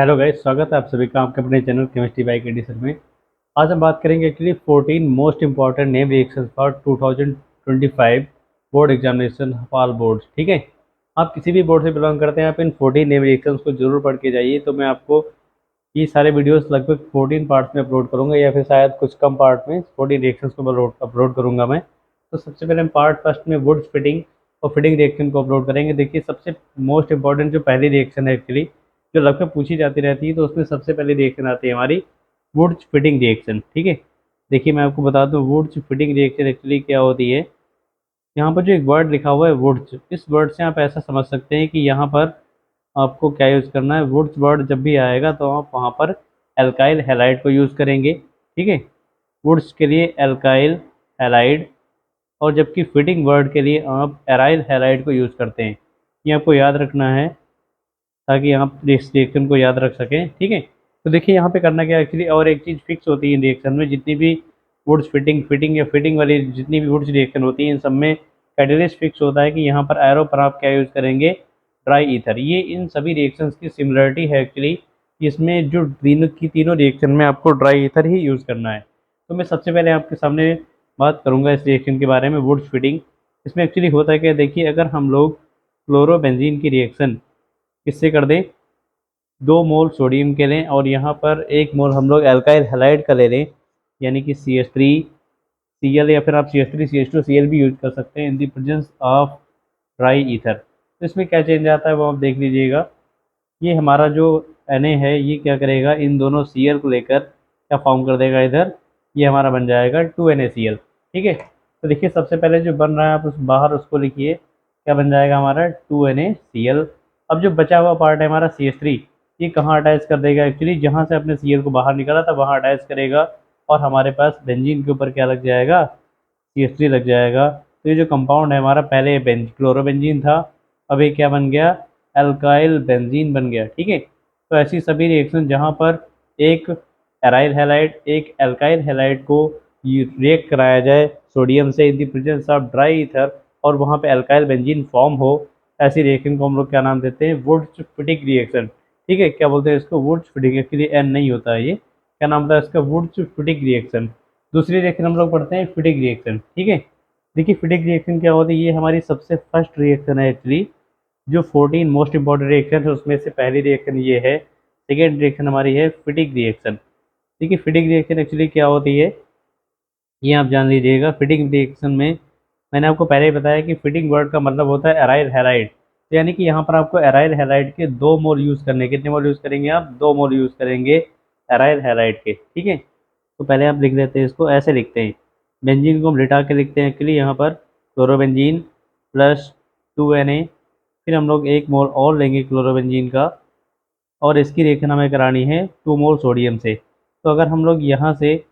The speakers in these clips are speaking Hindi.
हेलो गाइस, स्वागत है आप सभी का आपके अपने channel chemistry bye KD sir में। आज हम बात करेंगे actually 14 most important name reactions for 2025 board examination of all boards. ठीक है, आप किसी भी बोर्ड से बिलोंग करते हैं, आप इन 14 नेम रिएक्शंस को जरूर पढ़ के जाइए। तो मैं आपको ये सारे वीडियोस लगभग 14 पार्ट्स में अपलोड करूंगा, या फिर शायद कुछ कम पार्ट में 14 रिएक्शंस को अपलोड करूंगा मैं। तो सबसे पहले हम पार्ट फर्स्ट में वुड्स फिटिंग और फिटिंग रिएक्शन को अपलोड करेंगे। देखिए, सबसे मोस्ट इंपॉर्टेंट जो पहली रिएक्शन है एक्चुअली, जो लगभग पूछी जाती रहती है, तो उसमें सबसे पहले रिएक्शन आती है हमारी वुड्स फिटिंग रिएक्शन। ठीक है, देखिए मैं आपको बता दूं वुड्स फिटिंग रिएक्शन एक्चुअली क्या होती है। यहाँ पर जो एक वर्ड लिखा हुआ है वुड्स, इस वर्ड से आप ऐसा समझ सकते हैं कि यहाँ पर आपको क्या यूज़ करना है। वुड्स वर्ड जब भी आएगा तो आप वहाँ पर एल्काइल हैलाइड को यूज़ करेंगे। ठीक है, वुड्स के लिए एल्काइल हैलाइड, और जबकि फिटिंग वर्ड के लिए आप एराइल हैलाइड को यूज़ करते हैं। ये आपको याद रखना है ताकि आप इस रिएक्शन को याद रख सकें। ठीक है, तो देखिए यहाँ पे करना क्या एक्चुअली, और एक चीज़ फिक्स होती है रिएक्शन में, जितनी भी वुड्स फिटिंग फिटिंग या फिटिंग वाली जितनी भी वुड्स रिएक्शन होती है, इन सब में कैटलिस्ट फिक्स होता है कि यहाँ पर एरो पर आप क्या यूज़ करेंगे, ड्राई ईथर। ये इन सभी रिएक्शंस की सिमिलरिटी है एक्चुअली, इसमें जो तीनों रिएक्शन में आपको ड्राई ईथर ही यूज़ करना है। तो मैं सबसे पहले आपके सामने बात करूँगा इस रिएक्शन के बारे में, वुड्स फिटिंग। इसमें एक्चुअली होता है क्या, देखिए अगर हम लोग क्लोरोबेंजीन की रिएक्शन किससे कर दें, 2 मोल सोडियम के लें और यहाँ पर 1 मोल हम लोग एल्काइल हैलाइड का ले लें, यानी कि CH3Cl, या फिर आप CH3CH2Cl भी यूज कर सकते हैं in the presence of dry ether. तो इसमें क्या चेंज आता है वो आप देख लीजिएगा। ये हमारा जो Na है, ये क्या करेगा, इन दोनों Cl को लेकर क्या फॉर्म कर देगा इधर, ये हमारा बन जाएगा 2NaCl। ठीक है, तो देखिए सबसे पहले जो बन रहा है आप उस बाहर उसको लिखिए, क्या बन जाएगा हमारा 2NaCl। अब जो बचा हुआ पार्ट है हमारा CH3, ये कहाँ अटैच कर देगा एक्चुअली, जहाँ से अपने Cl को बाहर निकाला था वहाँ अटैच करेगा, और हमारे पास बेंजीन के ऊपर क्या लग जाएगा, CH3 लग जाएगा। तो ये जो कंपाउंड है हमारा, पहले क्लोरोबेंजीन था, अब ये क्या बन गया, एल्काइल बेंजीन बन गया। ठीक है, तो ऐसी सभी रिएक्शन जहाँ पर एक एराइल हैलाइड एक एल्काइल हैलाइड को रिएक्ट कराया जाए सोडियम से in the presence of dry ether, और वहाँ पे एल्काइल बेंजीन फॉर्म हो, ऐसी रिएक्शन को हम लोग क्या नाम देते हैं, वुड्स फिटिंग रिएक्शन। ठीक है, क्या बोलते हैं इसको, वुड्स फिटिंग। एक्चुअली एन नहीं होता है, ये क्या नाम होता है इसका, वुड्स फिटिंग रिएक्शन। दूसरी रिएक्शन हम लोग पढ़ते हैं फिटिंग रिएक्शन। ठीक है, देखिए फिटिंग रिएक्शन क्या होती है, ये हमारी सबसे फर्स्ट रिएक्शन है एक्चुअली। जो 14 मोस्ट इंपॉर्टेंट रिएक्शन है उसमें से पहली रिएक्शन ये है। सेकेंड रिएक्शन हमारी है फिटिंग रिएक्शन। देखिए फिटिंग रिएक्शन एक्चुअली क्या होती है, ये आप जान लीजिएगा। फिटिंग रिएक्शन में मैंने आपको पहले ही बताया कि फिटिंग वर्ड का मतलब होता है एराइल हैलाइड। तो यानी कि यहाँ पर आपको एराइल हैलाइड के 2 मोल यूज़ करने, कितने मोल यूज़ करेंगे आप, 2 मोल यूज़ करेंगे एराइल हैलाइड के। ठीक है, तो पहले आप लिख लेते हैं, इसको ऐसे लिखते हैं, बेंजीन को हम लिटा के लिखते हैं एक्चुअली यहाँ पर, क्लोरोबेंजीन प्लस 2Na। फिर हम लोग 1 मोल और लेंगे क्लोरोबेंजीन का, और इसकी रिएक्शन हमें करानी है 2 मोल सोडियम से। तो अगर हम लोग यहाँ से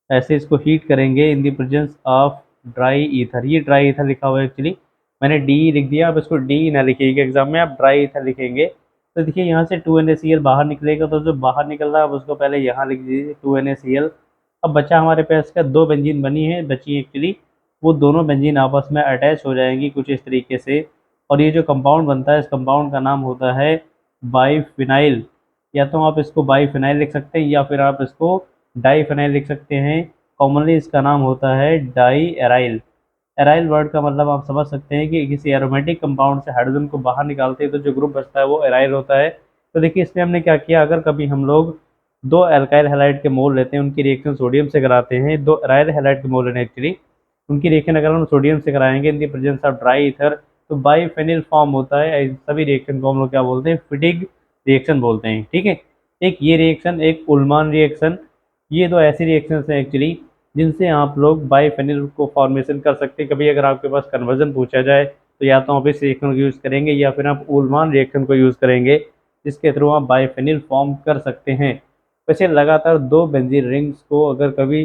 ऐसे इसको हीट करेंगे in the presence of dry ether, ये ड्राई ईथर लिखा हुआ है एक्चुअली, मैंने डी लिख दिया, आप इसको डी ना लिखिएगा एग्जाम में, आप ड्राई ईथर लिखेंगे। तो देखिए यहाँ से 2NaCl बाहर निकलेगा, तो जो बाहर निकल रहा है आप उसको पहले यहाँ लिख दीजिए 2NaCl। अब बचा हमारे पास का 2 बेंजीन बनी है बची एक्चुअली, वो दोनों बेंजीन आपस में अटैच हो जाएंगी कुछ इस तरीके से, और ये जो कंपाउंड बनता है इस कंपाउंड का नाम होता है बाईफिनाइल। या तो आप इसको बाईफिनाइल लिख सकते हैं, या फिर आप इसको डाईफिनाइल लिख सकते हैं। कॉमनली इसका नाम होता है डाई एराइल। एराइल वर्ड का मतलब आप समझ सकते हैं कि किसी एरोमेटिक कंपाउंड से हाइड्रोजन को बाहर निकालते हैं तो जो ग्रुप बचता है वो एराइल होता है। तो देखिए इसमें हमने क्या किया, अगर कभी हम लोग 2 एल्काइल हैलाइड के मोल लेते हैं, उनकी रिएक्शन सोडियम से कराते हैं, 2 एराइल हैलाइड के मोल लेने एक्चुअली, उनकी रिएक्शन अगर हम सोडियम से कराएंगे in the presence of dry ether, तो बाईफेनिल फॉर्म होता है। इस सभी रिएक्शन को हम लोग क्या बोलते हैं, फिटिंग रिएक्शन बोलते हैं। ठीक है, एक ये रिएक्शन, एक उल्मान रिएक्शन, ये दो ऐसी रिएक्शंस हैं एक्चुअली जिनसे आप लोग बाईफेनिल को फॉर्मेशन कर सकते हैं। कभी अगर आपके पास कन्वर्जन पूछा जाए तो या तो आप इस रिएक्शन को यूज़ करेंगे, या फिर आप उल्मान रिएक्शन को यूज़ करेंगे, जिसके थ्रू आप बाईफेनिल फॉर्म कर सकते हैं। वैसे लगातार 2 बेंजीन रिंग्स को अगर कभी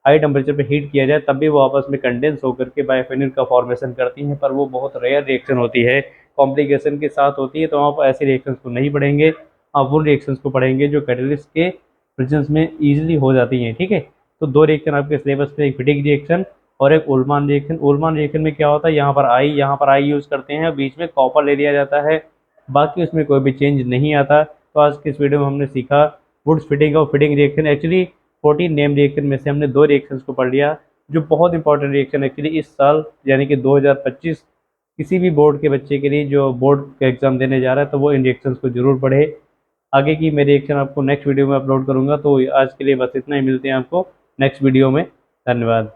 हाई टेम्परेचर पे हीट किया जाए तब भी वो आपस में कंडेंस होकर के बाईफेनिल का फॉर्मेशन करती हैं, पर वो बहुत रेयर रिएक्शन होती है, कॉम्प्लिकेशन के साथ होती है। तो आप ऐसी रिएक्शंस को नहीं पढ़ेंगे, आप उन रिएक्शंस को पढ़ेंगे जो कैटलिस्ट के प्रेजेंस में ईजिली हो जाती हैं। ठीक है, तो 2 रिएक्शन आपके सिलेबस पे, एक फिटिंग रिएक्शन और एक उल्मान रिएक्शन। उल्मान रिएक्शन में क्या होता है, यहाँ पर आई यूज़ करते हैं, बीच में कॉपर ले लिया जाता है, बाकी उसमें कोई भी चेंज नहीं आता। तो आज की इस वीडियो में हमने सीखा वुड्स फिटिंग और fitting reaction. Actually 14 name reaction में से हमने 2 रिएक्शंस को पढ़ लिया, जो बहुत इंपॉर्टेंट रिएक्शन एक्चुअली इस साल यानी कि 2025 किसी भी बोर्ड के बच्चे के लिए जो बोर्ड का एग्ज़ाम देने जा रहा है, तो वो इन रिएक्शंस को ज़रूर पढ़े। आगे की मैं रिएक्शन आपको नेक्स्ट वीडियो में अपलोड करूँगा। तो आज के लिए बस इतना ही, मिलते हैं आपको नेक्स्ट वीडियो में। धन्यवाद।